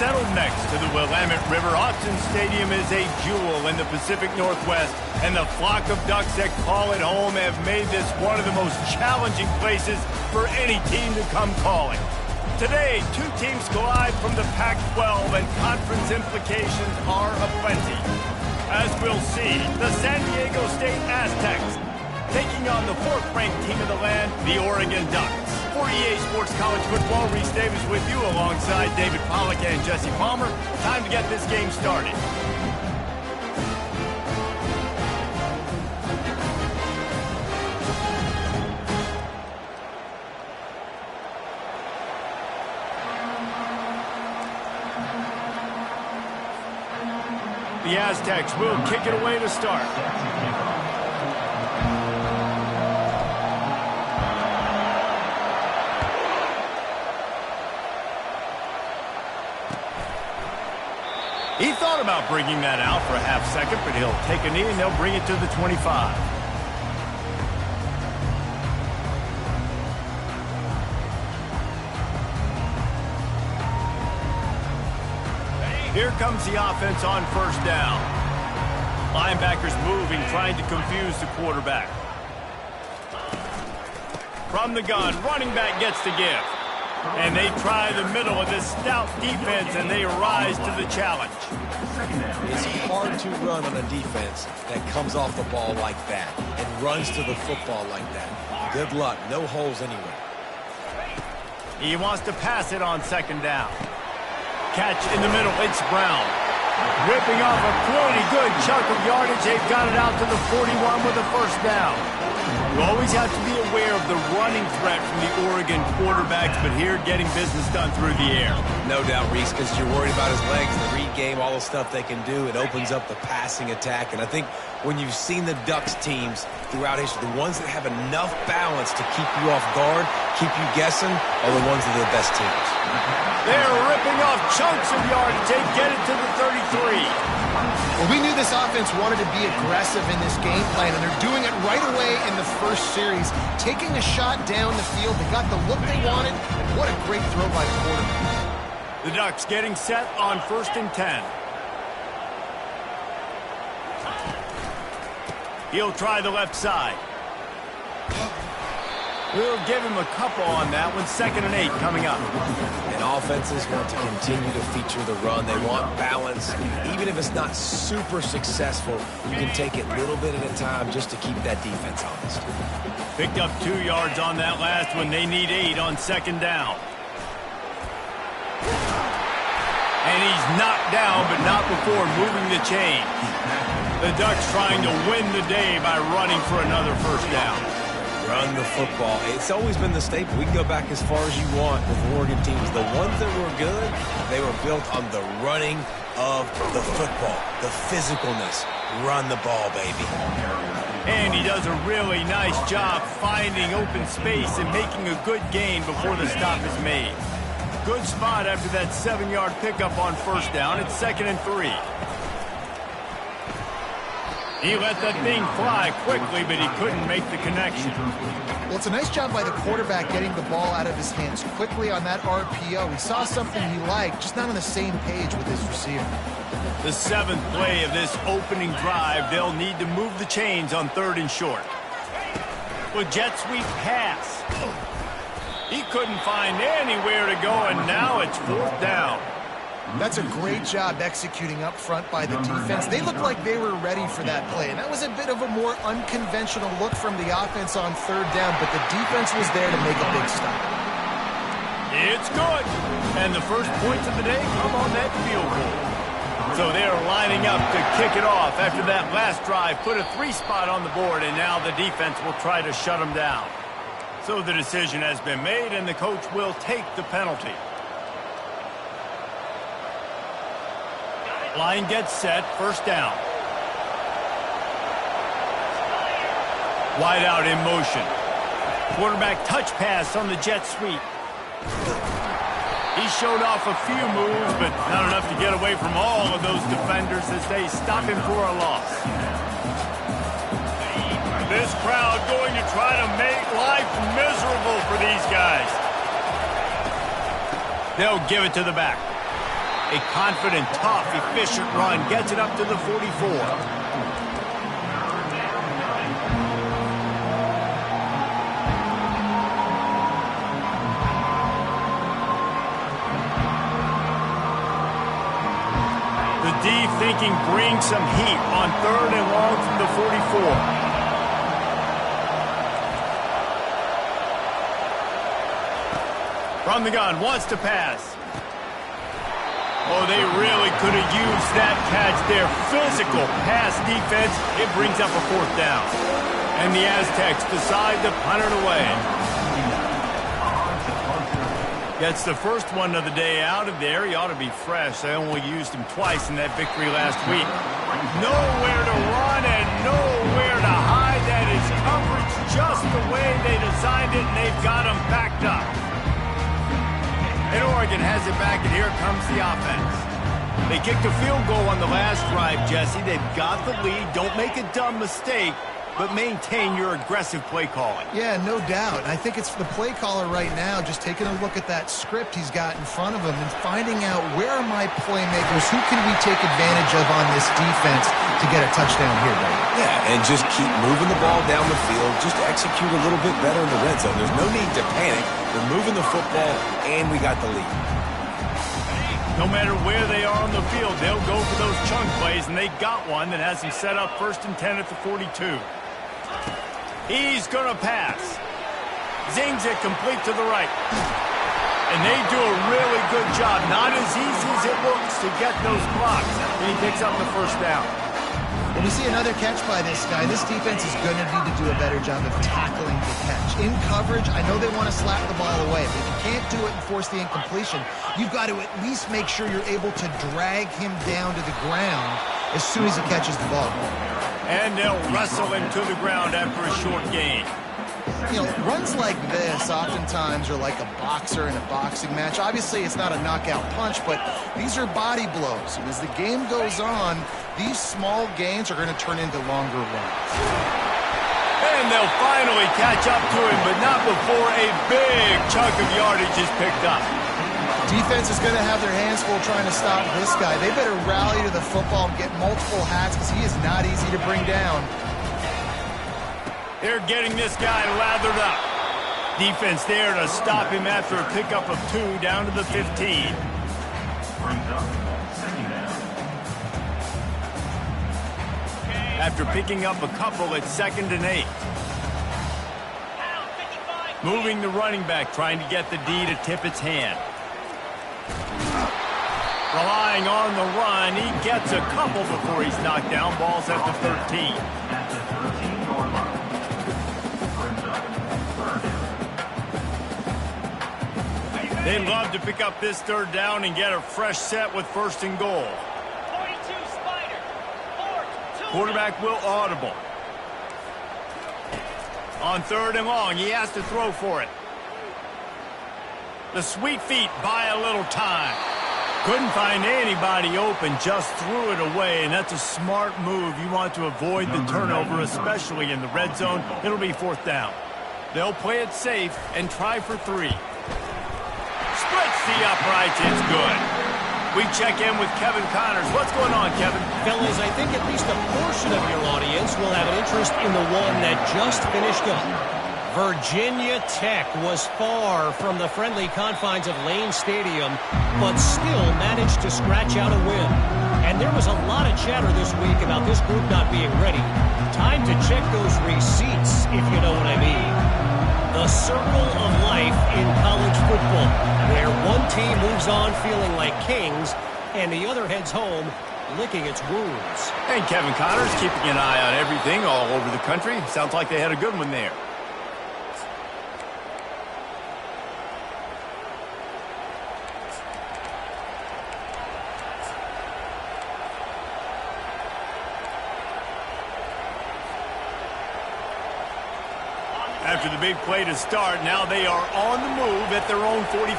Settled next to the Willamette River, Autzen Stadium is a jewel in the Pacific Northwest, and the flock of Ducks that call it home have made this one of the most challenging places for any team to come calling. Today, two teams collide from the Pac-12, and conference implications are aplenty. As we'll see, the San Diego State Aztecs taking on the fourth-ranked team of the land, the Oregon Ducks. For EA Sports College Football, Reese Davis with you alongside David Pollack and Jesse Palmer. Time to get this game started. The Aztecs will kick it away to start. He thought about bringing that out for a half second, but he'll take a knee and they'll bring it to the 25. Here comes the offense on first down. Linebackers moving, trying to confuse the quarterback. From the gun, running back gets the give. And they try the middle of this stout defense, and they rise to the challenge. It's hard to run on a defense that comes off the ball like that and runs to the football like that. Good luck. No holes anywhere. He wants to pass it on second down. Catch in the middle. It's Brown. Ripping off a pretty good chunk of yardage. They've got it out to the 41 with a first down. You always have to be aware of the running threat from the Oregon quarterbacks, but here getting business done through the air. No doubt, Reese, because you're worried about his legs, the read game, all the stuff they can do. It opens up the passing attack. And I think when you've seen the Ducks teams throughout history, the ones that have enough balance to keep you off guard, keep you guessing, are the ones that are the best teams. They're ripping off chunks of yardage. They get it to the 33. Well, we knew this offense wanted to be aggressive in this game plan, and they're doing it right away in the first series. Taking a shot down the field, they got the look they wanted, and what a great throw by the quarterback. The Ducks getting set on 1st and 10. He'll try the left side. We'll give him a couple on that one. 2nd and 8 coming up. And offenses want to continue to feature the run. They want balance. Even if it's not super successful, you can take it little bit at a time just to keep that defense honest. Picked up 2 yards on that last one. They need 8 on 2nd down. And he's knocked down, but not before moving the chain. The Ducks trying to win the day by running for another first down. Run the football. It's always been the staple. We can go back as far as you want with Oregon teams. The ones that were good, they were built on the running of the football, the physicalness. Run the ball, baby. And he does a really nice job finding open space and making a good gain before the stop is made. Good spot after that 7-yard pickup on first down. It's 2nd and 3. He let that thing fly quickly, but he couldn't make the connection. Well, it's a nice job by the quarterback getting the ball out of his hands quickly on that RPO. He saw something he liked, just not on the same page with his receiver. The 7th play of this opening drive, they'll need to move the chains on 3rd and short. With jet sweep pass. He couldn't find anywhere to go, and now it's 4th down. That's a great job executing up front by the defense. They looked like they were ready for that play, and that was a bit of a more unconventional look from the offense on 3rd down, but the defense was there to make a big stop. It's good, and the first points of the day come on that field goal. So they're lining up to kick it off after that last drive, put a 3-spot on the board, and now the defense will try to shut them down. So the decision has been made, and the coach will take the penalty. Line gets set, 1st down. Wide out in motion. Quarterback touch pass on the jet sweep. He showed off a few moves, but not enough to get away from all of those defenders as they stop him for a loss. This crowd going to try to make life miserable for these guys. They'll give it to the back. A confident, tough, efficient run gets it up to the 44. The D thinking bring some heat on 3rd and long from the 44. From the gun, wants to pass. Oh, they really could have used that catch there. Physical pass defense. It brings up a 4th down. And the Aztecs decide to punt it away. Gets the first one of the day out of there. He ought to be fresh. They only used him twice in that victory last week. Nowhere to run and nowhere to hide. That is coverage just the way they designed it, and they've got him backed up. And Oregon has it back, and here comes the offense. They kicked a field goal on the last drive, Jesse. They've got the lead. Don't make a dumb mistake, but maintain your aggressive play calling. Yeah, no doubt. I think it's the play caller right now just taking a look at that script he's got in front of him and finding out where are my playmakers, who can we take advantage of on this defense to get a touchdown here, right? Yeah, and just keep moving the ball down the field. Just execute a little bit better in the red zone. There's no need to panic. We're moving the football, and we got the lead. No matter where they are on the field, they'll go for those chunk plays, and they got one that has them set up 1st and 10 at the 42. He's going to pass. Zings it complete to the right. And they do a really good job. Not as easy as it looks to get those blocks. And he picks up the 1st down. When we see another catch by this guy, this defense is going to need to do a better job of tackling the catch. In coverage, I know they want to slap the ball away, but if you can't do it and force the incompletion, you've got to at least make sure you're able to drag him down to the ground as soon as he catches the ball. And they'll wrestle him to the ground after a short gain. You know, runs like this oftentimes are like a boxer in a boxing match. Obviously, it's not a knockout punch, but these are body blows. And as the game goes on, these small gains are going to turn into longer runs. And they'll finally catch up to him, but not before a big chunk of yardage is picked up. Defense is going to have their hands full trying to stop this guy. They better rally to the football and get multiple hats because he is not easy to bring down. They're getting this guy lathered up. Defense there to stop him after a pickup of 2 down to the 15. After picking up a couple at 2nd and 8. Moving the running back, trying to get the D to tip its hand. Relying on the run, he gets a couple before he's knocked down. Ball's at the 13. They'd love to pick up this 3rd down and get a fresh set with 1st and goal. 42 Spider. 4, 2. Quarterback will audible. On 3rd and long, he has to throw for it. The sweet feet buy a little time. Couldn't find anybody open, just threw it away, and that's a smart move. You want to avoid the turnover, especially in the red zone. It'll be 4th down. They'll play it safe and try for 3. Splits the uprights, it's good. We check in with Kevin Connors. What's going on, Kevin? Fellas, I think at least a portion of your audience will have an interest in the one that just finished up. Virginia Tech was far from the friendly confines of Lane Stadium, but still managed to scratch out a win. And there was a lot of chatter this week about this group not being ready. Time to check those receipts, if you know what I mean. The circle of life in college football, where one team moves on feeling like kings, and the other heads home licking its wounds. And Kevin Connors keeping an eye on everything all over the country. Sounds like they had a good one there. After the big play to start, now they are on the move at their own 45.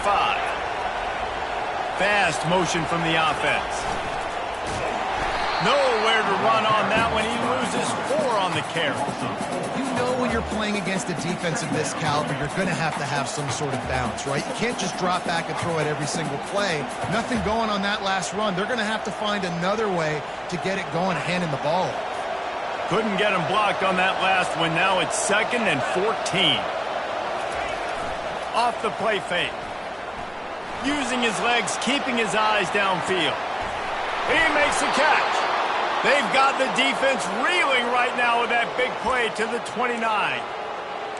Fast motion from the offense. Nowhere to run on that one. He loses 4 on the carry. You know when you're playing against a defense of this caliber, you're going to have some sort of balance, right? You can't just drop back and throw it every single play. Nothing going on that last run. They're going to have to find another way to get it going, handing the ball off. Couldn't get him blocked on that last one. Now it's 2nd and 14. Off the play fake. Using his legs, keeping his eyes downfield. He makes the catch. They've got the defense reeling right now with that big play to the 29.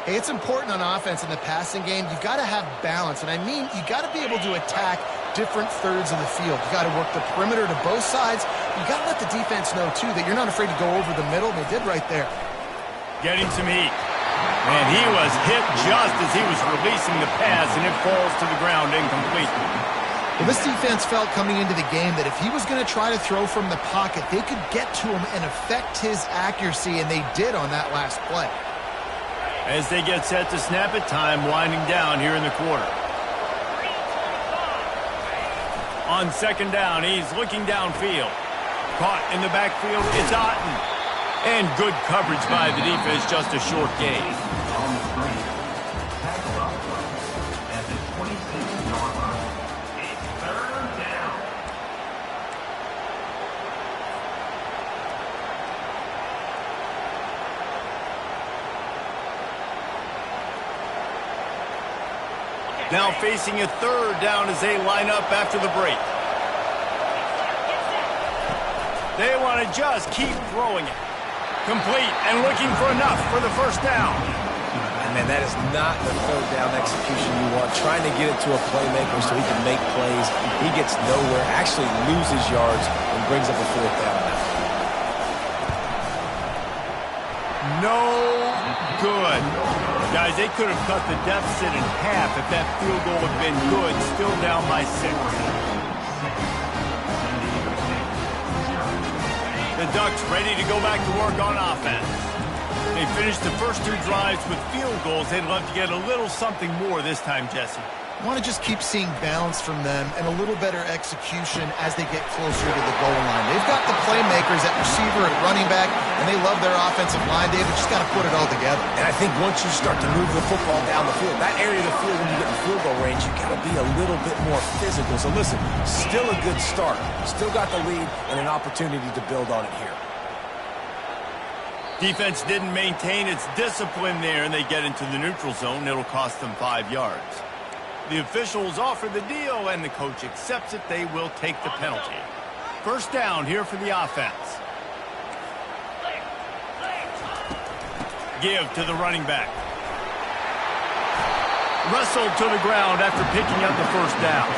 Hey, it's important on offense in the passing game. You've got to have balance. And I mean, you got to be able to attack different thirds of the field. You got to work the perimeter to both sides. You got to let the defense know, too, that you're not afraid to go over the middle. And they did right there. Getting some heat. And he was hit just as he was releasing the pass, and it falls to the ground incomplete. Well, this defense felt coming into the game that if he was going to try to throw from the pocket, they could get to him and affect his accuracy, and they did on that last play. As they get set to snap it, time winding down here in the quarter. On 2nd down, he's looking downfield. Caught in the backfield, it's Otten. And good coverage by the defense, just a short gain. At the 26-yard line, it's 3rd down. Now facing a 3rd down as they line up after the break. They want to just keep throwing it. Complete and looking for enough for the 1st down. And man, that is not the 3rd down execution you want. Trying to get it to a playmaker so he can make plays. He gets nowhere, actually loses yards, and brings up a 4th down now. No good. Guys, they could have cut the deficit in half if that field goal had been good. Still down by 6. The Ducks ready to go back to work on offense. They finished the first 2 drives with field goals. They'd love to get a little something more this time, Jesse. I want to just keep seeing balance from them and a little better execution as they get closer to the goal line. They've got the playmakers at receiver and running back, and they love their offensive line. They've just got to put it all together. And I think once you start to move the football down the field, that area of the field when you get in field goal range, you got to be a little bit more physical. So listen, still a good start. Still got the lead and an opportunity to build on it here. Defense didn't maintain its discipline there, and they get into the neutral zone. It'll cost them 5 yards. The officials offer the deal, and the coach accepts it. They will take the penalty. 1st down here for the offense. Give to the running back. Wrestled to the ground after picking up the 1st down.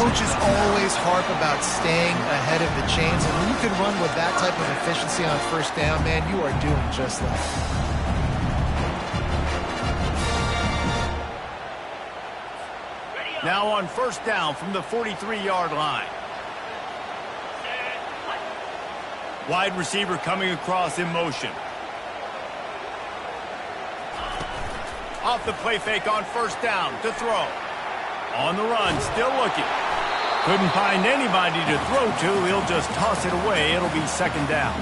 Coaches always harp about staying ahead of the chains, and when you can run with that type of efficiency on 1st down, man, you are doing just that. Now on 1st down from the 43-yard line. Wide receiver coming across in motion. Off the play fake on 1st down to throw. On the run, still looking. Couldn't find anybody to throw to. He'll just toss it away. It'll be 2nd down.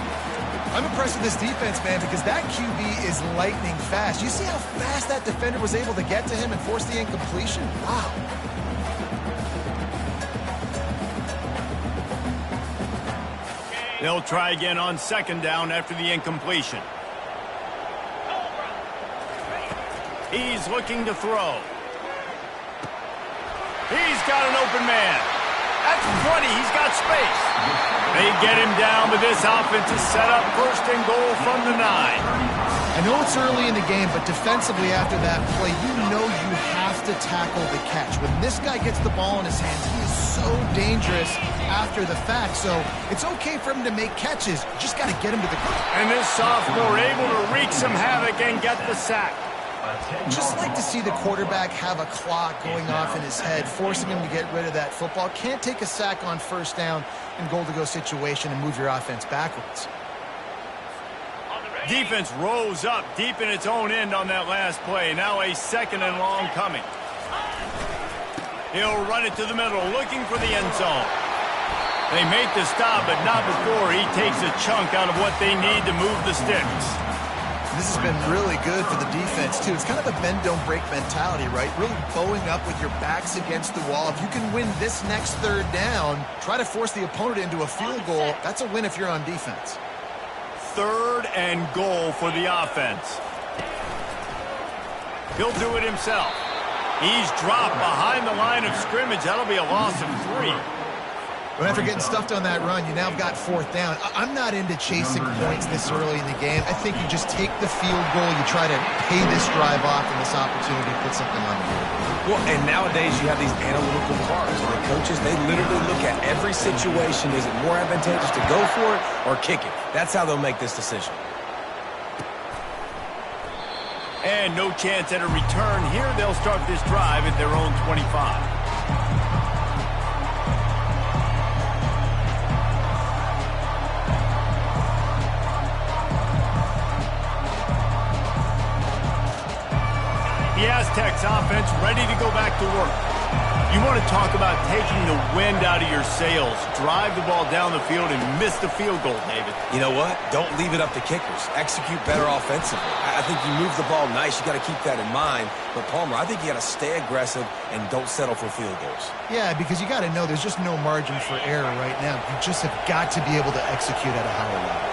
I'm impressed with this defense, man, because that QB is lightning fast. You see how fast that defender was able to get to him and force the incompletion? Wow. They'll try again on 2nd down after the incompletion. He's looking to throw. He's got an open man. At 20, he's got space. They get him down, but this offense is set up 1st and goal from the 9. I know it's early in the game, but defensively after that play, you know you have to tackle the catch. When this guy gets the ball in his hands, he is so dangerous after the fact. So it's okay for him to make catches. You just got to get him to the ground. And this sophomore able to wreak some havoc and get the sack. Just like to see the quarterback have a clock going off in his head, forcing him to get rid of that football. Can't take a sack on 1st down in goal-to-go situation and move your offense backwards. Defense rose up deep in its own end on that last play. Now a 2nd and long coming. He'll run it to the middle, looking for the end zone. They make the stop, but not before he takes a chunk out of what they need to move the sticks. This has been really good for the defense, too. It's kind of a bend-don't-break mentality, right? Really bowing up with your backs against the wall. If you can win this next third down, try to force the opponent into a field goal. That's a win if you're on defense. 3rd and goal for the offense. He'll do it himself. He's dropped behind the line of scrimmage. That'll be a loss of 3. But after getting stuffed on that run, you now have got 4th down. I'm not into chasing points this early in the game. I think you just take the field goal, you try to pay this drive off and this opportunity to put something on the board. Well, and nowadays you have these analytical cards. And the coaches, they literally look at every situation. Is it more advantageous to go for it or kick it? That's how they'll make this decision. And no chance at a return here. They'll start this drive at their own 25. The Aztecs offense ready to go back to work. You want to talk about taking the wind out of your sails. Drive the ball down the field and miss the field goal, David. You know what? Don't leave it up to kickers. Execute better offensively. I think you move the ball nice. You got to keep that in mind. But, Palmer, I think you got to stay aggressive and don't settle for field goals. Yeah, because you got to know there's just no margin for error right now. You just have got to be able to execute at a higher level.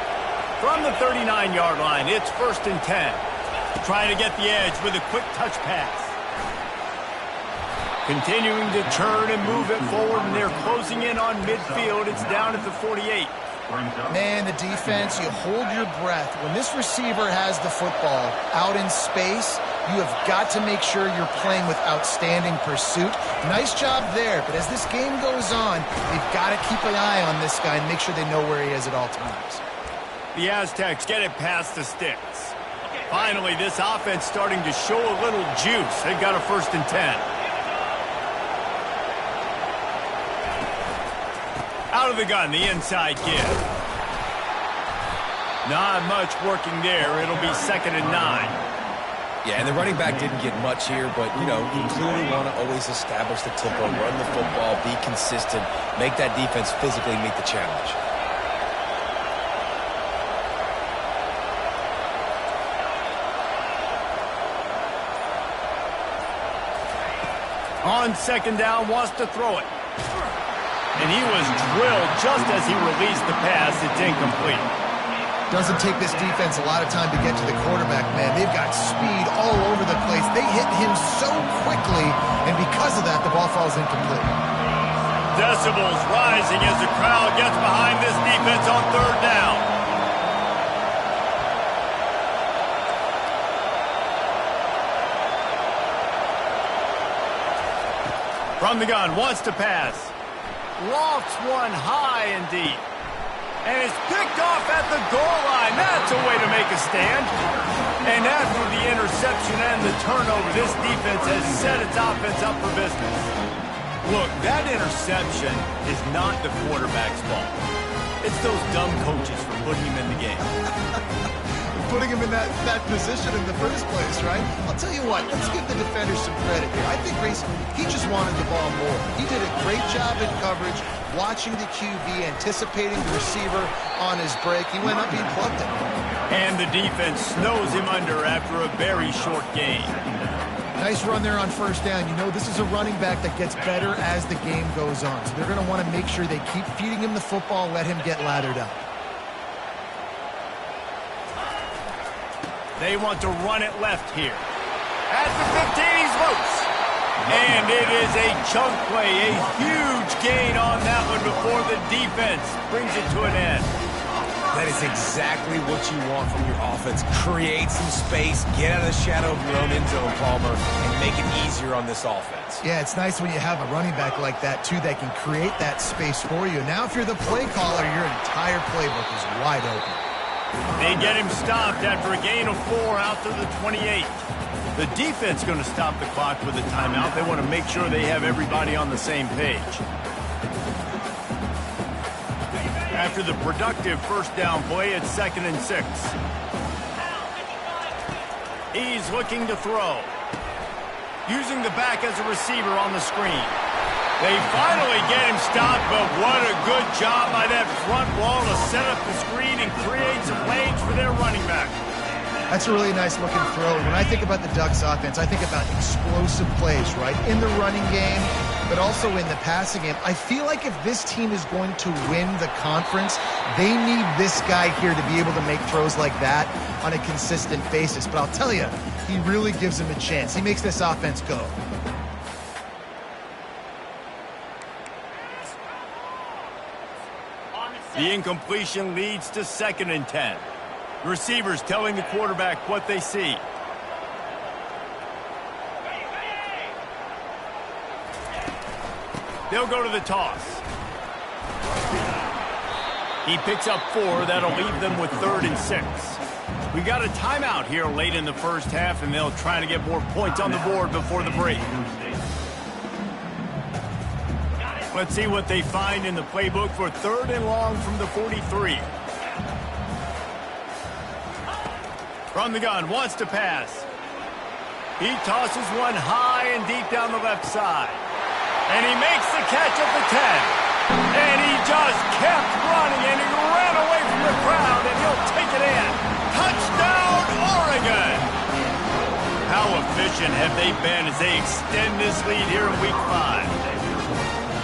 From the 39-yard line, it's 1st and 10. Trying to get the edge with a quick touch pass. Continuing to turn and move it forward, and they're closing in on midfield. It's down at the 48. Man, the defense, you hold your breath. When this receiver has the football out in space, you have got to make sure you're playing with outstanding pursuit. Nice job there, but as this game goes on, they've got to keep an eye on this guy and make sure they know where he is at all times. The Aztecs get it past the sticks. Finally, this offense starting to show a little juice. They've got a 1st and 10. Out of the gun, the inside give. Not much working there. It'll be 2nd and 9. Yeah, and the running back didn't get much here, but, you know, you clearly want to always establish the tempo, run the football, be consistent, make that defense physically meet the challenge. On 2nd down, wants to throw it. And he was drilled just as he released the pass. It's incomplete. Doesn't take this defense a lot of time to get to the quarterback, man. They've got speed all over the place. They hit him so quickly, and because of that, the ball falls incomplete. Decibels rising as the crowd gets behind this defense on 3rd down. From the gun, wants to pass. Lofts one high and deep. And it's picked off at the goal line. That's a way to make a stand. And after the interception and the turnover, this defense has set its offense up for business. Look, that interception is not the quarterback's fault. It's those dumb coaches for putting him in the game. Putting him in that position in the first place, right? I'll tell you what, let's give the defender some credit here. I think Grayson, he just wanted the ball more. He did a great job in coverage, watching the QB, anticipating the receiver on his break. He went up, he plugged it. And the defense snows him under after a very short gain. Nice run there on 1st down. You know, this is a running back that gets better as the game goes on. So they're going to want to make sure they keep feeding him the football, let him get lathered up. They want to run it left here. At the 15, he's loose. And it is a chunk play, a huge gain on that one before the defense brings it to an end. That is exactly what you want from your offense. Create some space, get out of the shadow of your own end zone, Palmer, and make it easier on this offense. Yeah, it's nice when you have a running back like that, too, that can create that space for you. Now, if you're the play caller, your entire playbook is wide open. They get him stopped after a gain of 4 out to the 28. The defense going to stop the clock with a timeout. They want to make sure they have everybody on the same page. After the productive 1st down play, it's 2nd and 6. He's looking to throw. Using the back as a receiver on the screen. They finally get him stopped, but what a good job by that front wall to set up the screen and create some lanes for their running back. That's a really nice looking throw. When I think about the Ducks offense, I think about explosive plays, right? In the running game, but also in the passing game. I feel like if this team is going to win the conference, they need this guy here to be able to make throws like that on a consistent basis. But I'll tell you, he really gives them a chance. He makes this offense go. The incompletion leads to 2nd and 10. Receivers telling the quarterback what they see. They'll go to the toss. He picks up 4. That'll leave them with 3rd and 6. We got a timeout here late in the first half, and they'll try to get more points on the board before the break. Let's see what they find in the playbook for 3rd and long from the 43. From the gun, wants to pass. He tosses one high and deep down the left side. And he makes the catch at the 10. And he just kept running, and he ran away from the crowd, and he'll take it in. Touchdown, Oregon! How efficient have they been as they extend this lead here in Week 5?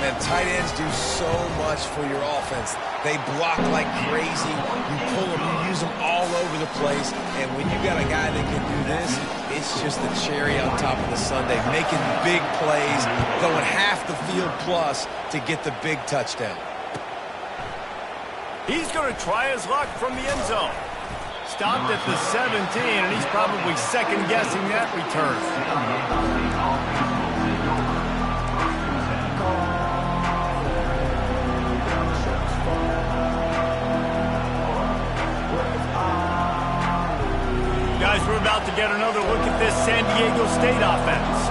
Man, tight ends do so much for your offense. They block like crazy. You pull them, you use them all over the place. And when you got a guy that can do this, it's just the cherry on top of the sundae, making big plays, going half the field plus to get the big touchdown. He's going to try his luck from the end zone. Stopped at the 17, and he's probably second-guessing that return. Guys, we're about to get another look at this San Diego State offense.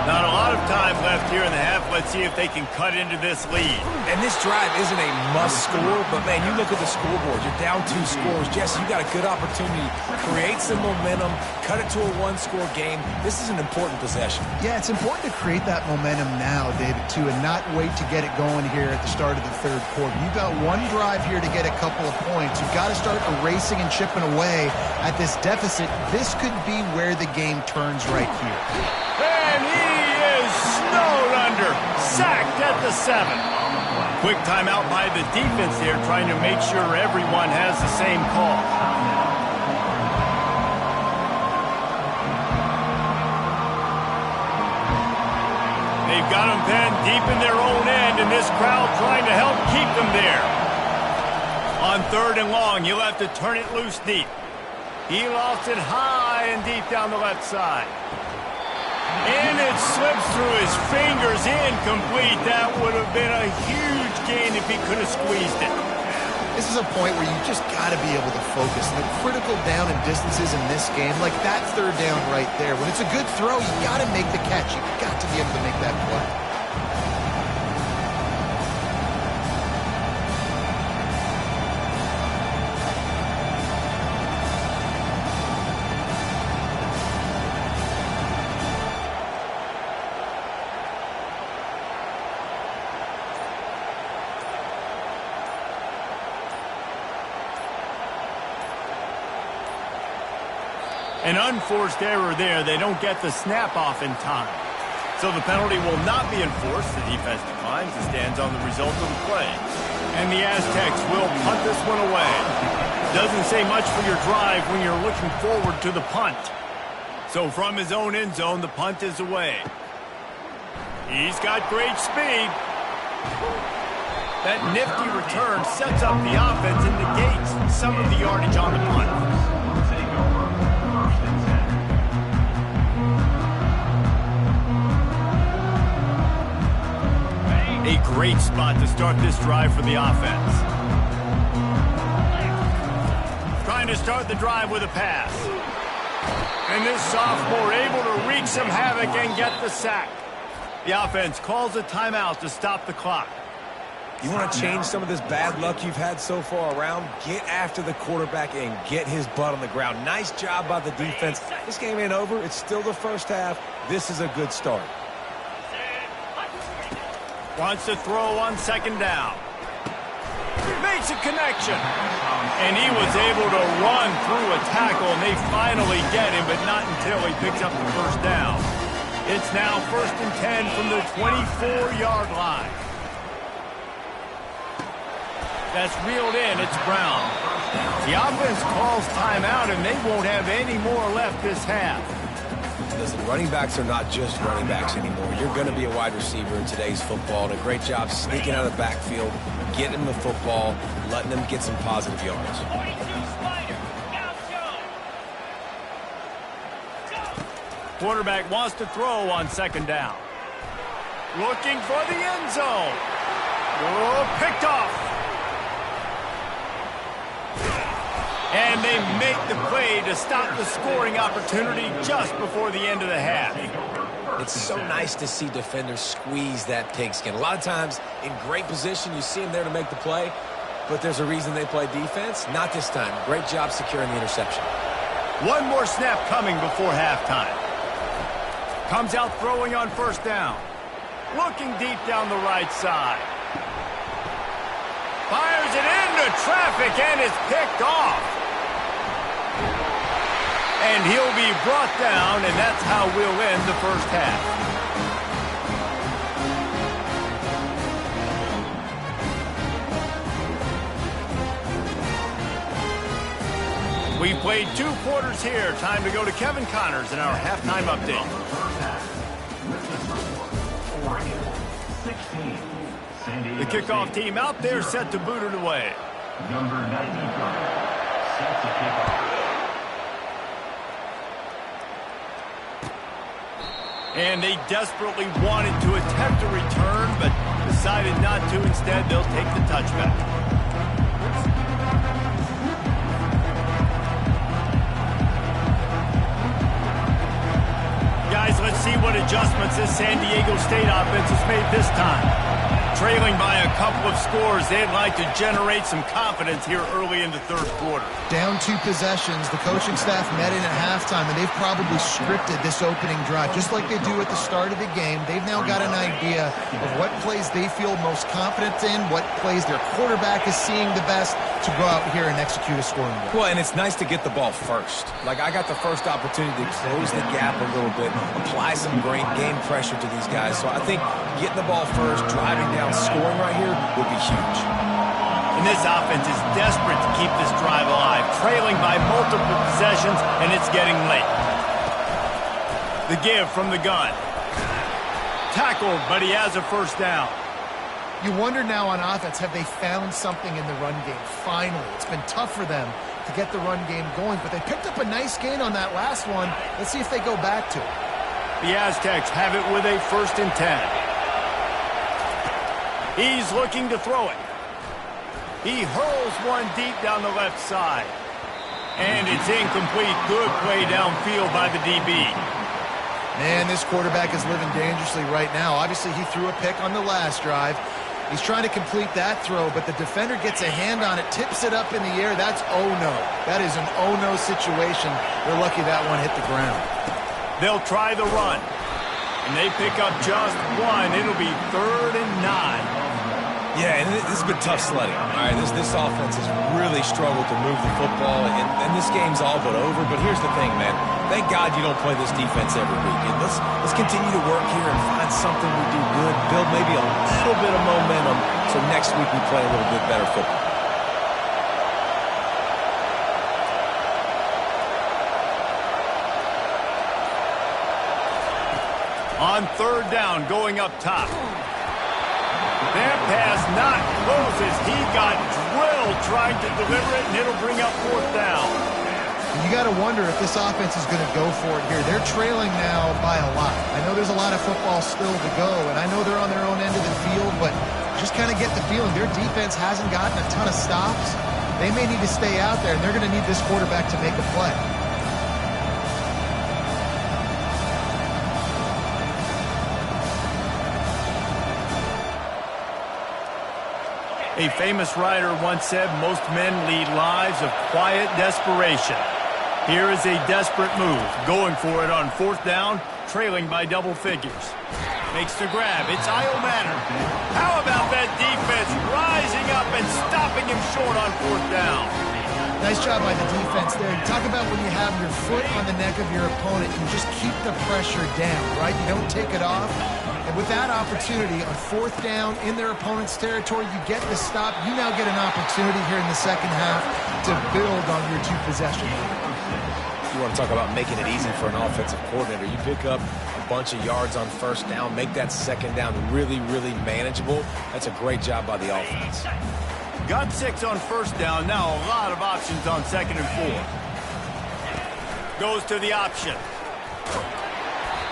Not a lot of time left here in the half. Let's see if they can cut into this lead. And this drive isn't a must score, but man, you look at the scoreboard. You're down 2 scores. Jesse, you got a good opportunity. Create some momentum. Cut it to a 1-score game. This is an important possession. Yeah, it's important to create that momentum now, David, too, and not wait to get it going here at the start of the 3rd quarter. You've got one drive here to get a couple of points. You've got to start erasing and chipping away at this deficit. This could be where the game turns right here. And he is snowed under. Sacked at the 7. Quick timeout by the defense here, trying to make sure everyone has the same call. They've got them pinned deep in their own end, and this crowd trying to help keep them there. On 3rd and long, he'll have to turn it loose deep. He lost it high and deep down the left side. And it slips through his fingers, incomplete. That would have been a huge gain if he could have squeezed it. This is a point where you just got to be able to focus. The critical down and distances in this game, like that 3rd down right there. When it's a good throw, you got to make the catch. You've got to be able to make that play. An unforced error there. They don't get the snap off in time. So the penalty will not be enforced. The defense declines and stands on the result of the play. And the Aztecs will punt this one away. Doesn't say much for your drive when you're looking forward to the punt. So from his own end zone, the punt is away. He's got great speed. That nifty return sets up the offense and negates some of the yardage on the punt. A great spot to start this drive for the offense. Trying to start the drive with a pass. And this sophomore able to wreak some havoc and get the sack. The offense calls a timeout to stop the clock. You want to change some of this bad luck you've had so far around? Get after the quarterback and get his butt on the ground. Nice job by the defense. This game ain't over. It's still the first half. This is a good start. Wants to throw on second down. Makes a connection. And he was able to run through a tackle, and they finally get him, but not until he picks up the first down. It's now 1st and 10 from the 24-yard line. That's reeled in. It's Brown. The offense calls timeout, and they won't have any more left this half. Listen, running backs are not just running backs anymore. You're going to be a wide receiver in today's football. And a great job sneaking out of the backfield, getting them the football, letting them get some positive yards. 42 Spider. Now Joe. Quarterback wants to throw on second down. Looking for the end zone. Oh, picked off. And they make the play to stop the scoring opportunity just before the end of the half. It's so nice to see defenders squeeze that pigskin. A lot of times, in great position, you see them there to make the play, but there's a reason they play defense. Not this time. Great job securing the interception. One more snap coming before halftime. Comes out throwing on first down. Looking deep down the right side. Fires it into traffic, and it's picked off. And he'll be brought down, and that's how we'll end the first half. We played 2 quarters here. Time to go to Kevin Connors in our halftime update. The kickoff team out there set to boot it away. Number 95, set to kick off. And they desperately wanted to attempt a return, but decided not to. Instead, they'll take the touchback. Guys, let's see what adjustments this San Diego State offense has made this time. Trailing by a couple of scores, they'd like to generate some confidence here early in the third quarter. Down 2 possessions, the coaching staff met in at halftime, and they've probably scripted this opening drive. Just like they do at the start of the game, they've now got an idea of what plays they feel most confident in, what plays their quarterback is seeing the best to go out here and execute a scoring drive. Well, and it's nice to get the ball first. Like, I got the first opportunity to close the gap a little bit, apply some great game pressure to these guys. So I think getting the ball first, driving down, scoring right here would be huge. And this offense is desperate to keep this drive alive, trailing by multiple possessions, and it's getting late. The give from the gun. Tackled, but he has a first down. You wonder now on offense, have they found something in the run game? Finally, it's been tough for them to get the run game going, but they picked up a nice gain on that last one. Let's see if they go back to it. The Aztecs have it with a 1st and 10. He's looking to throw it. He hurls one deep down the left side. And it's incomplete. Good play downfield by the DB. Man, this quarterback is living dangerously right now. Obviously, he threw a pick on the last drive. He's trying to complete that throw, but the defender gets a hand on it, tips it up in the air. That's oh-no. That is an oh-no situation. They're lucky that one hit the ground. They'll try the run. And they pick up just one. It'll be 3rd and 9. Yeah, and this has been tough sledding. All right, this offense has really struggled to move the football, and this game's all but over. But here's the thing, man. Thank God you don't play this defense every week. And let's continue to work here and find something we do good, build maybe a little bit of momentum, so next week we play a little bit better football. On 3rd down, going up top. That pass not close as he got drilled trying to deliver it, and it'll bring up 4th down. You got to wonder if this offense is going to go for it here. They're trailing now by a lot. I know there's a lot of football still to go, and I know they're on their own end of the field, but just kind of get the feeling their defense hasn't gotten a ton of stops. They may need to stay out there, and they're going to need this quarterback to make a play. A famous writer once said, most men lead lives of quiet desperation. Here is a desperate move, going for it on 4th down, trailing by double figures. Makes the grab. It's Iomanner. him short on 4th down. Nice job by the defense there. You talk about when you have your foot on the neck of your opponent, you just keep the pressure down, right? You don't take it off. And with that opportunity on 4th down in their opponent's territory, you get the stop. You now get an opportunity here in the second half to build on your 2 possessions. You want to talk about making it easy for an offensive coordinator. You pick up a bunch of yards on 1st down, make that 2nd down really, really manageable. That's a great job by the offense. Got 6 on 1st down. Now a lot of options on 2nd and 4. Goes to the option.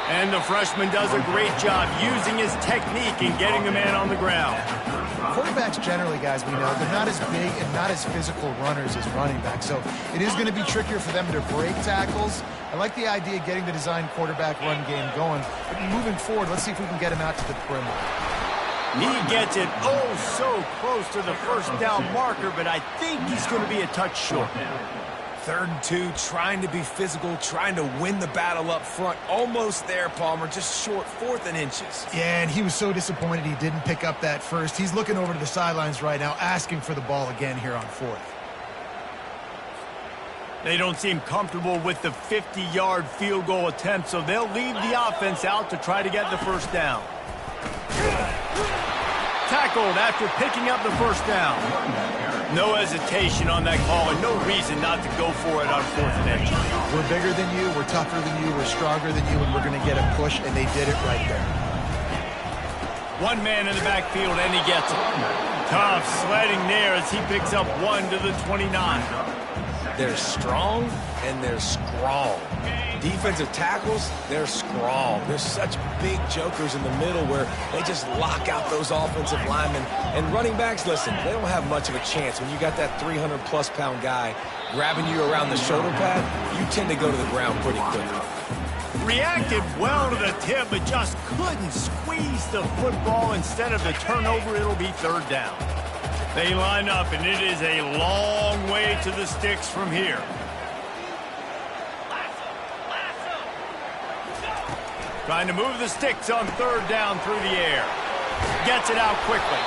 And the freshman does a great job using his technique and getting the man on the ground. Quarterbacks generally, guys, we know, they're not as big and not as physical runners as running backs. So it is going to be trickier for them to break tackles. I like the idea of getting the design quarterback run game going. But moving forward, let's see if we can get him out to the perimeter. He gets it oh so close to the 1st down marker, but I think he's going to be a touch short. 3rd and 2, trying to be physical, trying to win the battle up front. Almost there, Palmer, just short, 4th and inches. Yeah, and he was so disappointed he didn't pick up that first. He's looking over to the sidelines right now, asking for the ball again here on 4th. They don't seem comfortable with the 50-yard field goal attempt, so they'll leave the offense out to try to get the 1st down. Tackled after picking up the 1st down. No hesitation on that call and no reason not to go for it on 4th and inch. We're bigger than you, we're tougher than you, we're stronger than you, and we're going to get a push, and they did it right there. 1 man in the backfield, and he gets it. Tough sledding there as he picks up 1 to the 29. They're strong and they're strong. Defensive tackles, they're strong. There's such big jokers in the middle where they just lock out those offensive linemen. And running backs, listen, they don't have much of a chance. When you got that 300-plus pound guy grabbing you around the shoulder pad, you tend to go to the ground pretty quickly. Reacted well to the tip, but just couldn't squeeze the football. Instead of the turnover, it'll be 3rd down. They line up, and it is a long way to the sticks from here. Trying to move the sticks on 3rd down through the air. Gets it out quickly.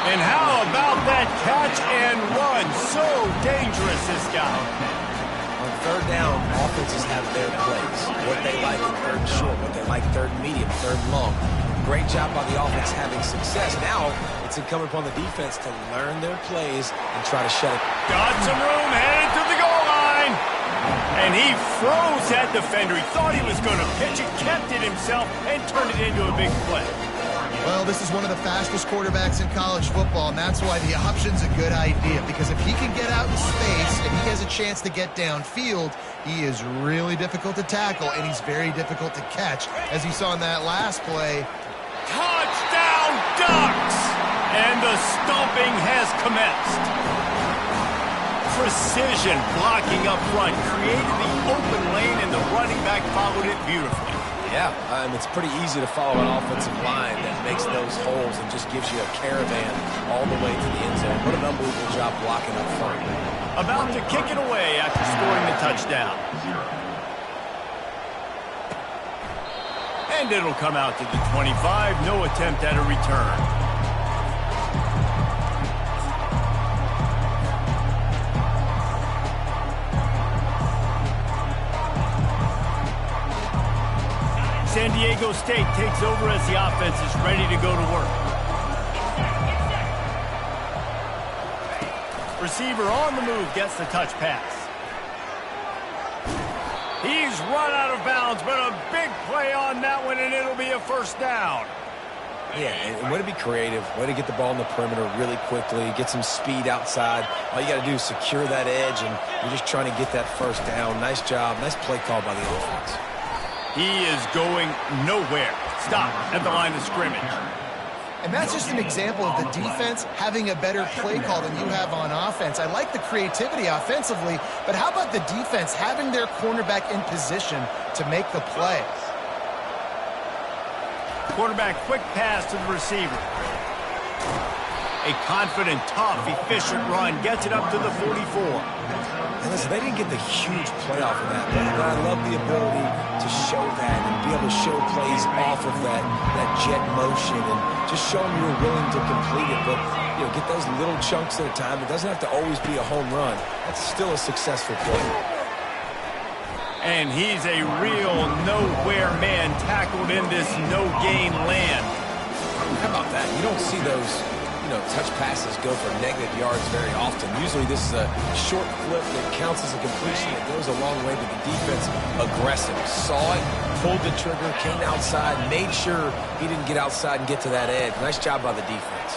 And how about that catch and run? So dangerous, this guy. On 3rd down, offenses have their plays. What they like in 3rd and short, what they like 3rd and medium, 3rd and long. Great job by the offense having success. Now, it's incumbent upon the defense to learn their plays and try to shut it. Got some room, headed to the goal line. And he froze that defender. He thought he was going to pitch it, kept it himself, and turned it into a big play. Well, this is one of the fastest quarterbacks in college football, and that's why the option's a good idea. Because if he can get out in space and he has a chance to get downfield, he is really difficult to tackle, and he's very difficult to catch. As you saw in that last play. Touchdown, Ducks! And the stomping has commenced. Precision blocking up front created the open lane, and the running back followed it beautifully. Yeah, it's pretty easy to follow an offensive line that makes those holes and just gives you a caravan all the way to the end zone. What an unbelievable job blocking up front. About to kick it away after scoring the touchdown. And it'll come out to the 25. No attempt at a return. San Diego State takes over as the offense is ready to go to work. Receiver on the move gets the touch pass. He's run out of bounds, but a big play on that one, and it'll be a 1st down. Yeah, and way to be creative, way to get the ball in the perimeter really quickly, get some speed outside. All you got to do is secure that edge, and you're just trying to get that 1st down. Nice job, nice play call by the offense. He is going nowhere. Stop at the line of scrimmage. And that's just an example of the defense having a better play call than you have on offense. I like the creativity offensively, but how about the defense having their cornerback in position to make the play? Quarterback quick pass to the receiver. A confident, tough, efficient run gets it up to the 44. And listen, they didn't get the huge playoff of that, but I love the ability to show that and be able to show plays off of that jet motion and just show them you're willing to complete it. But, you know, get those little chunks at a time. It doesn't have to always be a home run. That's still a successful play. And he's a real nowhere man tackled in this no-gain land. How about that? You don't see those, touch passes go for negative yards very often. Usually this is a short flip that counts as a completion. It goes a long way to the defense. Aggressive. Saw it, pulled the trigger, came outside, made sure he didn't get outside and get to that edge. Nice job by the defense.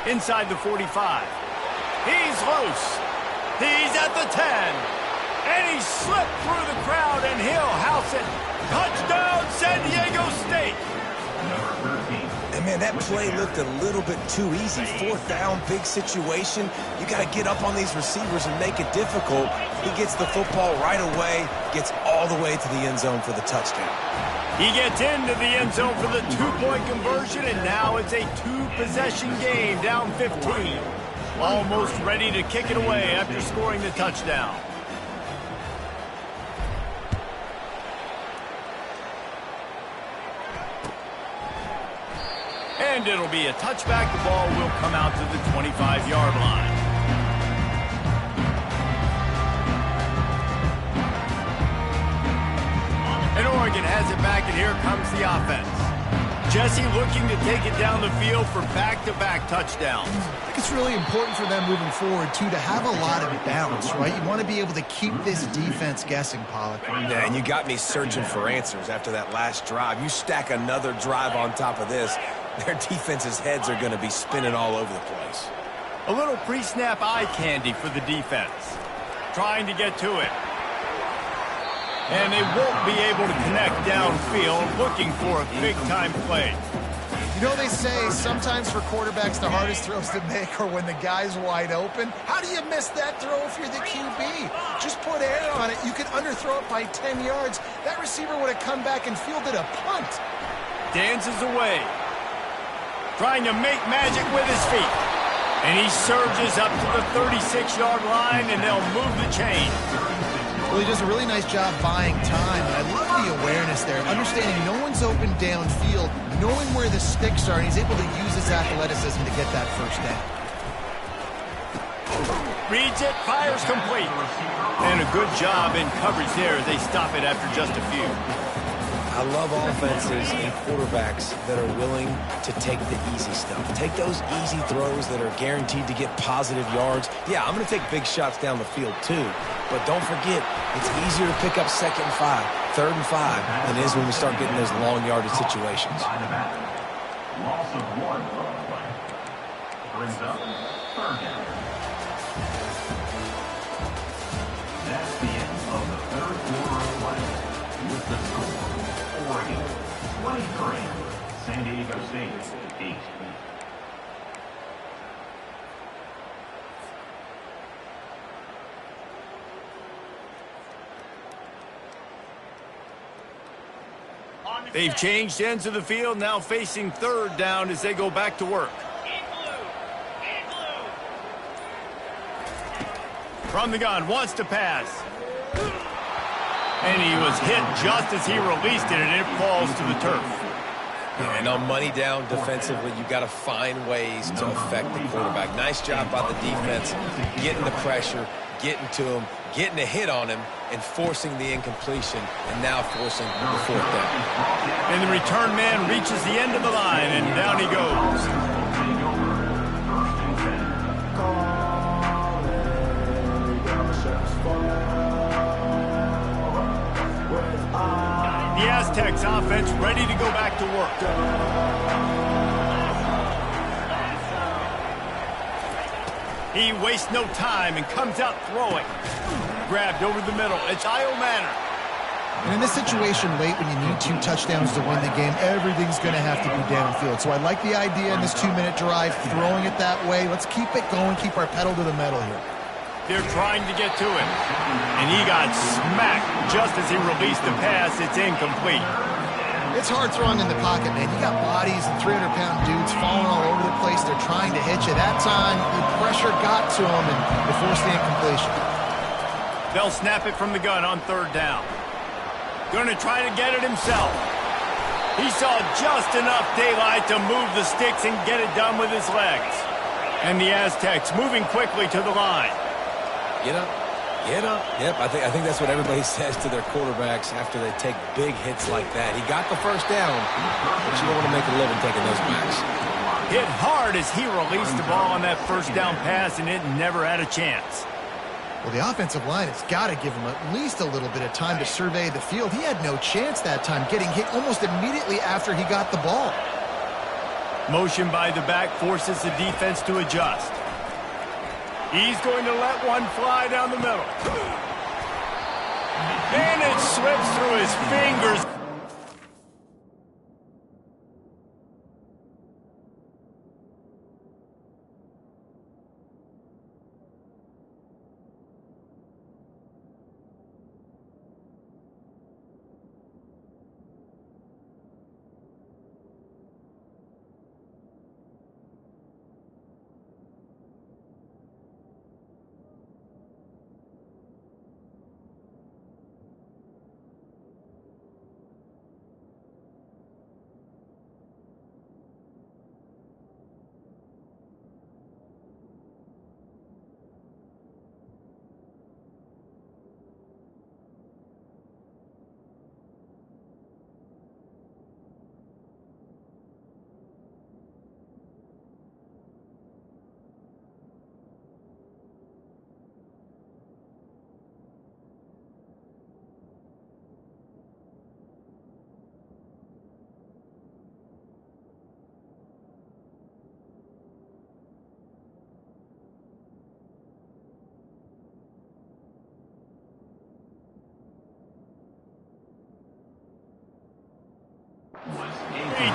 Inside the 45. He's loose. He's at the 10. And he slipped through the crowd, and he'll house it. Touchdown, San Diego State. And, man, that play looked a little bit too easy. Fourth down, big situation. You got to get up on these receivers and make it difficult. He gets the football right away, gets all the way to the end zone for the touchdown. He gets into the end zone for the two-point conversion, and now it's a two-possession game, down 15. Almost ready to kick it away after scoring the touchdown. And it'll be a touchback. The ball will come out to the 25-yard line. And Oregon has it back, and here comes the offense. Jesse looking to take it down the field for back-to-back touchdowns. I think it's really important for them moving forward, too, to have a lot of balance, right? You want to be able to keep this defense guessing, Pollack. Yeah, and you got me searching for answers after that last drive. You stack another drive on top of this, their defense's heads are going to be spinning all over the place. A little pre-snap eye candy for the defense. Trying to get to it. And they won't be able to connect downfield, looking for a big-time play. You know, they say sometimes for quarterbacks the hardest throws to make are when the guy's wide open. How do you miss that throw if you're the QB? Just put air on it. You could underthrow it by 10 yards. That receiver would have come back and fielded a punt. Dances away. Trying to make magic with his feet. And he surges up to the 36-yard line, and they'll move the chain. Well, he does a really nice job buying time, and I love the awareness there, understanding no one's open downfield, knowing where the sticks are, and he's able to use his athleticism to get that first down. Reads it, fires complete. And a good job in coverage there. They stop it after just a few. I love offenses and quarterbacks that are willing to take the easy stuff. Take those easy throws that are guaranteed to get positive yards. Yeah, I'm going to take big shots down the field too. But don't forget, it's easier to pick up 2nd and 5, 3rd and 5 than it is when we start getting those long yardage situations. Loss of 1 on the play. Brings up 3rd down. That's the end of the 3rd quarter of play. With the score, Oregon 23, San Diego State 8. They've changed ends of the field, now facing 3rd down as they go back to work. From the gun, wants to pass. And he was hit just as he released it, and it falls to the turf. And on money down defensively, you've got to find ways to affect the quarterback. Nice job by the defense, getting the pressure, getting to him, getting a hit on him, and forcing the incompletion, and now forcing the 4th down. And the return man reaches the end of the line, and down he goes. The Aztecs offense ready to go back to work. He wastes no time and comes out throwing. Grabbed over the middle. It's Io Manor. And in this situation late when you need 2 touchdowns to win the game, everything's going to have to be downfield. So I like the idea in this 2-minute drive, throwing it that way. Let's keep it going, keep our pedal to the metal here. They're trying to get to him. And he got smacked just as he released the pass. It's incomplete. It's hard throwing in the pocket, man. You got bodies and 300-pound dudes trying to hit you. That time, the pressure got to him, and they forced the incompletion. They'll snap it from the gun on third down. Going to try to get it himself. He saw just enough daylight to move the sticks and get it done with his legs. And the Aztecs moving quickly to the line. Get up. Get up. Yep, I think that's what everybody says to their quarterbacks after they take big hits like that. He got the first down, but you don't want to make a living taking those backs. Hit hard as he released the ball on that first down pass, and it never had a chance. Well, the offensive line has got to give him at least a little bit of time to survey the field. He had no chance that time, getting hit almost immediately after he got the ball. Motion by the back forces the defense to adjust. He's going to let one fly down the middle. And it slips through his fingers.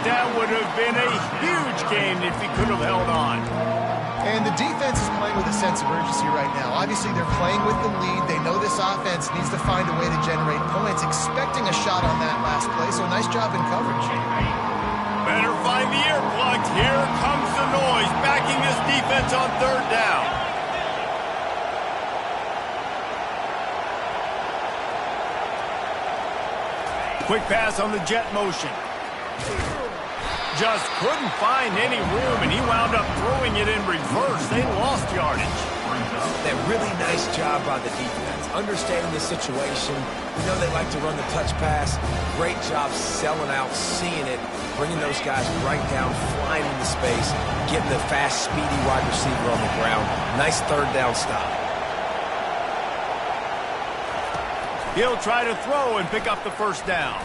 That would have been a huge game if he could have held on. And the defense is playing with a sense of urgency right now. Obviously, they're playing with the lead. They know this offense needs to find a way to generate points, expecting a shot on that last play, so nice job in coverage. Better find the earplugs. Here comes the noise, backing this defense on third down. Quick pass on the jet motion. Just couldn't find any room, and he wound up throwing it in reverse. They lost yardage. That really nice job by the defense, understanding the situation. You know they like to run the touch pass. Great job selling out, seeing it, bringing those guys right down, flying into space, getting the fast, speedy wide receiver on the ground. Nice third down stop. He'll try to throw and pick up the first down.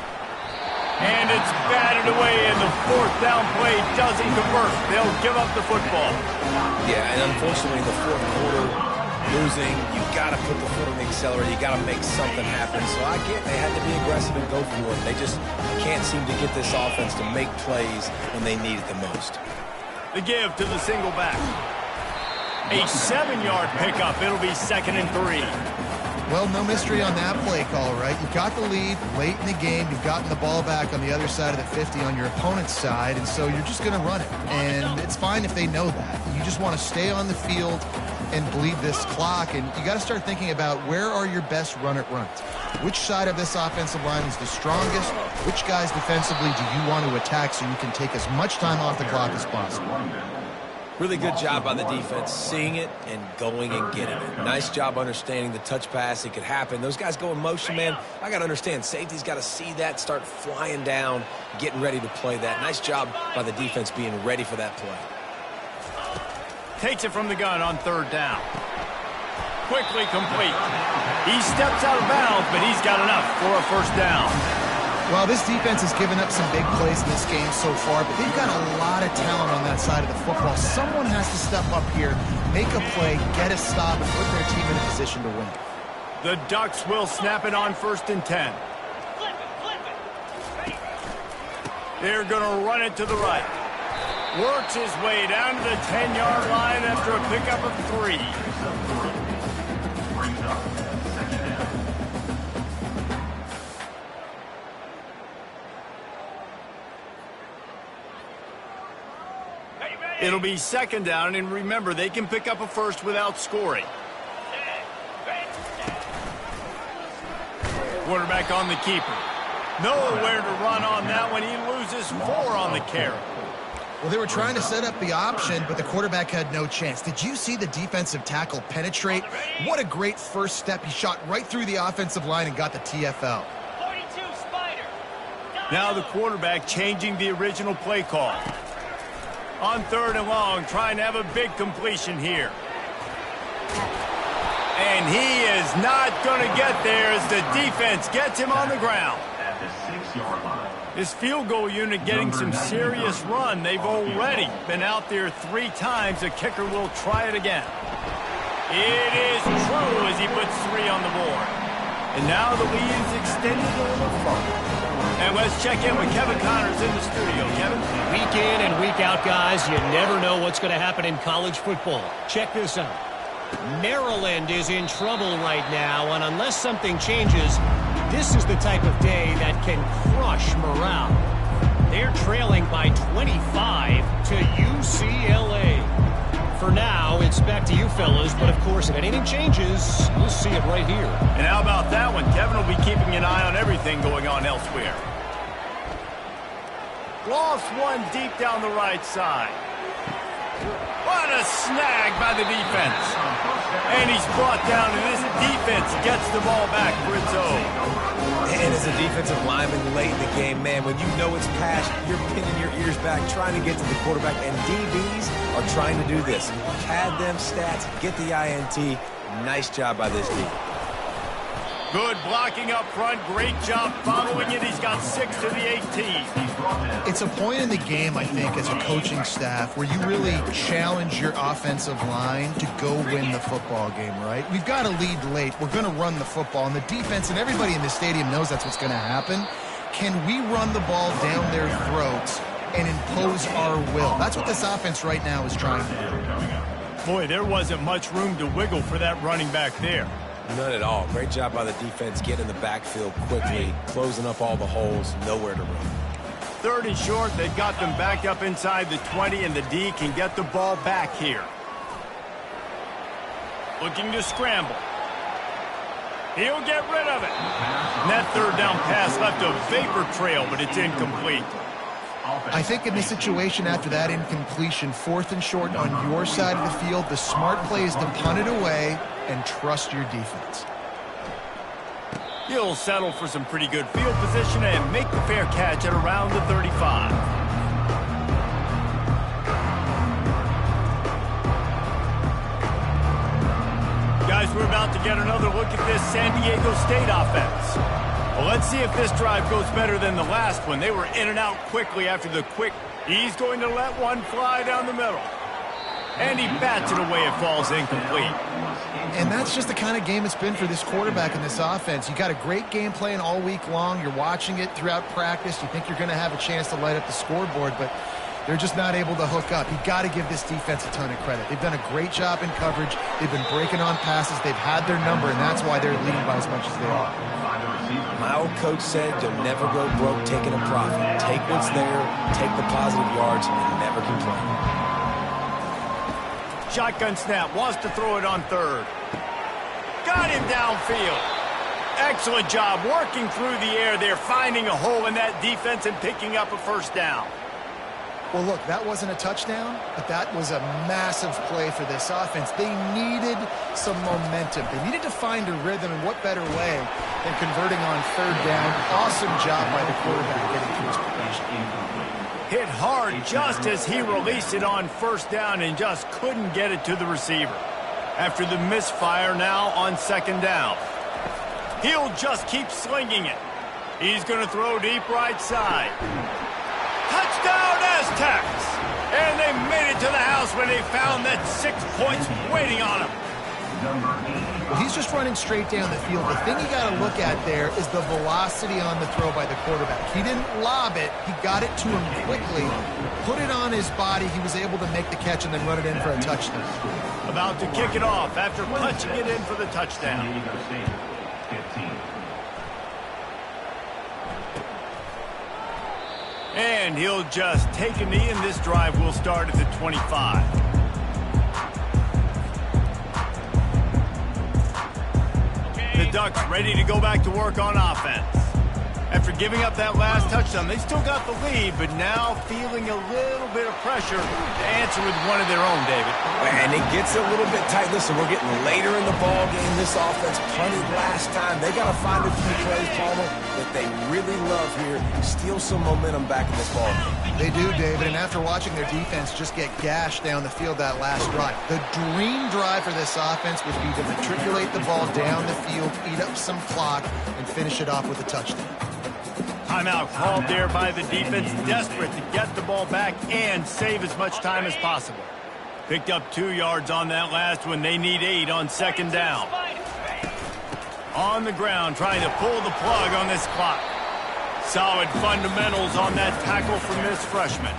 And it's batted away, and the fourth down play doesn't convert. They'll give up the football. Yeah, and unfortunately, the fourth quarter, losing, you got to put the foot on the accelerator. You got to make something happen. So I get they had to be aggressive and go for it. They just can't seem to get this offense to make plays when they need it the most. The give to the single back. A 7-yard pickup. It'll be 2nd and 3. Well, no mystery on that play call, right? You got the lead late in the game. You've gotten the ball back on the other side of the 50 on your opponent's side, and so you're just going to run it. And it's fine if they know that. You just want to stay on the field and bleed this clock, and you got to start thinking about where are your best run-it-runs. Which side of this offensive line is the strongest? Which guys defensively do you want to attack so you can take as much time off the clock as possible? Really good job by the defense, seeing it and going and getting it. Nice job understanding the touch pass. It could happen. Those guys go in motion, man. I got to understand. Safety's got to see that, start flying down, getting ready to play that. Nice job by the defense being ready for that play. Takes it from the gun on third down. Quickly complete. He steps out of bounds, but he's got enough for a first down. Well, this defense has given up some big plays in this game so far, but they've got a lot of talent on that side of the football. Someone has to step up here, make a play, get a stop, and put their team in a position to win. The Ducks will snap it on 1st and 10. They're going to run it to the right. Works his way down to the 10-yard line after a pickup of 3. Brings up 2nd down. It'll be second down, and remember, they can pick up a first without scoring. Quarterback on the keeper. Nowhere to run on that one. He loses 4 on the carry. Well, they were trying to set up the option, but the quarterback had no chance. Did you see the defensive tackle penetrate? What a great first step. He shot right through the offensive line and got the TFL. 42 Spider. Now the quarterback changing the original play call. On 3rd and long, trying to have a big completion here. And he is not going to get there as the defense gets him on the ground. At the 6-yard line. This field goal unit getting some serious run. They've already been out there 3 times. The kicker will try it again. It is true as he puts 3 on the board. And now the lead is extended a little further. And let's check in with Kevin Connors in the studio. Kevin? Week in and week out, guys, you never know what's going to happen in college football. Check this out. Maryland is in trouble right now, and unless something changes, this is the type of day that can crush morale. They're trailing by 25 to UCLA. For now, it's back to you fellas, but of course, if anything changes, we'll see it right here. And how about that one? Kevin will be keeping an eye on everything going on elsewhere. Lost one deep down the right side. What a snag by the defense. And he's brought down, and this defense gets the ball back for its own. And as a defensive lineman late in the game, man, when you know it's past, you're pinning your ears back, trying to get to the quarterback, and DBs are trying to do this. Pad them stats, get the INT. Nice job by this D. Good blocking up front. Great job following it. He's got 6 to the 18. It's a point in the game, I think, as a coaching staff where you really challenge your offensive line to go win the football game, right? We've got to lead late. We're going to run the football, and the defense and everybody in the stadium knows that's what's going to happen. Can we run the ball down their throats and impose our will? That's what this offense right now is trying to do. Boy, there wasn't much room to wiggle for that running back there. None at all. Great job by the defense getting in the backfield quickly, closing up all the holes, nowhere to run. 3rd and short, they've got them back up inside the 20, and the D can get the ball back here. Looking to scramble. He'll get rid of it. And that 3rd down pass left a vapor trail, but it's incomplete. I think in this situation after that incompletion, 4th and short on your side of the field, the smart play is to punt it away and trust your defense. He'll settle for some pretty good field position and make the fair catch at around the 35. Guys, we're about to get another look at this San Diego State offense. Well, let's see if this drive goes better than the last one. They were in and out quickly after the quick. He's going to let one fly down the middle. And he bats it away. It falls incomplete. And that's just the kind of game it's been for this quarterback in this offense. You got a great game plan all week long. You're watching it throughout practice. You think you're going to have a chance to light up the scoreboard, but they're just not able to hook up. You got to give this defense a ton of credit. They've done a great job in coverage. They've been breaking on passes. They've had their number, and that's why they're leading by as much as they are. My old coach said you'll never go broke taking a profit. Take what's there, take the positive yards, and never complain. Shotgun snap, wants to throw it on 3rd. Got him downfield. Excellent job working through the air there, finding a hole in that defense and picking up a 1st down. Well, look, that wasn't a touchdown, but that was a massive play for this offense. They needed some momentum. They needed to find a rhythm, and what better way than converting on 3rd down. Awesome job by the quarterback getting to his position. Hit hard just as he released it on 1st down and just couldn't get it to the receiver. After the misfire now on 2nd down. He'll just keep slinging it. He's going to throw deep right side. Touchdown Aztecs! And they made it to the house when they found that 6 points waiting on them. Well, he's just running straight down the field. The thing you got to look at there is the velocity on the throw by the quarterback. He didn't lob it. He got it to him quickly, put it on his body. He was able to make the catch and then run it in for a touchdown. About to kick it off after punching it in for the touchdown. And he'll just take a knee, and this drive will start at the 25. The Ducks ready to go back to work on offense. After giving up that last touchdown, they still got the lead, but now feeling a little bit of pressure to answer with one of their own, David. And it gets a little bit tight. Listen, we're getting later in the ball game. This offense punted last time. They got to find a few plays, Palmer, that they really love here. Steal some momentum back in this ball game. They do, David, and after watching their defense just get gashed down the field that last drive, the dream drive for this offense would be to matriculate the ball down the field, eat up some clock, and finish it off with a touchdown. Timeout called there by the defense, desperate to get the ball back and save as much time as possible. Picked up 2 yards on that last one. They need 8 on second down. On the ground, trying to pull the plug on this clock. Solid fundamentals on that tackle from this freshman.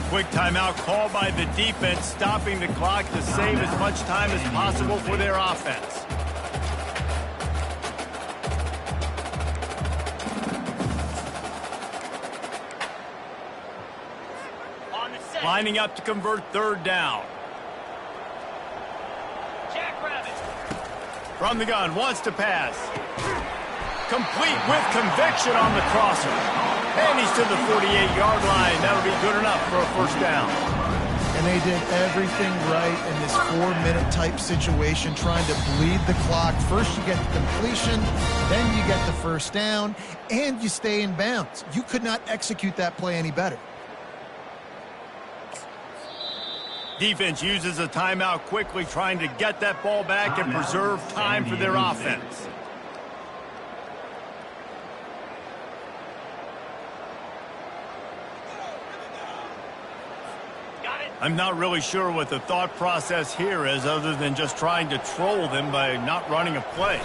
Quick timeout called by the defense, stopping the clock to save as much time as possible for their offense. Lining up to convert third down. Jackrabbit. From the gun, wants to pass. Complete with conviction on the crosser. And he's to the 48-yard line. That'll be good enough for a first down. And they did everything right in this 4-minute type situation, trying to bleed the clock. First you get the completion, then you get the first down, and you stay in bounds. You could not execute that play any better. Defense uses a timeout quickly, trying to get that ball back and preserve time for their offense. I'm not really sure what the thought process here is, other than just trying to troll them by not running a play.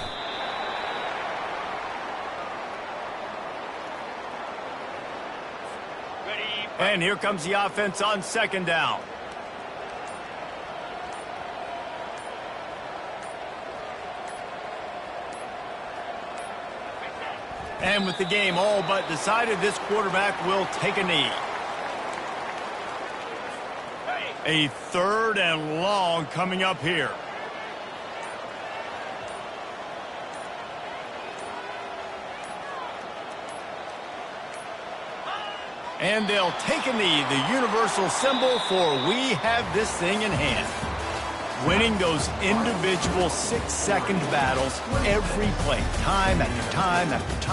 And here comes the offense on second down. And with the game all but decided, this quarterback will take a knee. A third and long coming up here. And they'll take a knee, the universal symbol for we have this thing in hand. Winning those individual 6-second battles every play, time after time after time.